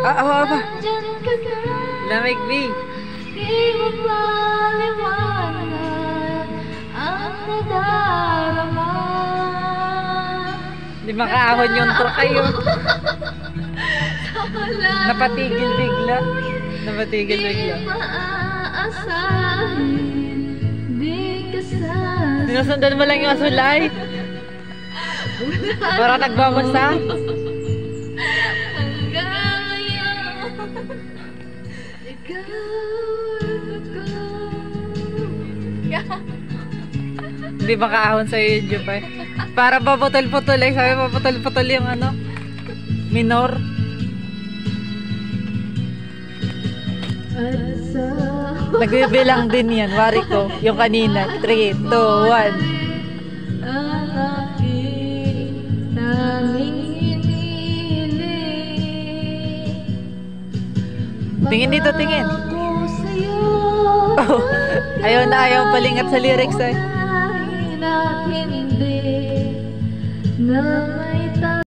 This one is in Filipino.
Ba? Lamig, B. Di mo maliwanag ang nadarama. Di makaahon yung truck kayo. Napatigil bigla. Napatigil bigla. Di maaasahin, di kasasabi. Sinusundan mo lang yung asulay. Para nagbabasa. Hanggang ngayon, ikaw ako. Hindi makaahon sa'yo yung Jupay. Para paputol-putol eh. Sabi paputol-putol yung ano, minor. Nagbibilang din yan. Wari ko. Yung kanina. 3, 2, 1. Ang aking tanging hinihiling. Tingin dito, tingin. Pangako sa'yo, Oh, ayaw na ayaw palingat sa lyrics eh. kahit hindi na may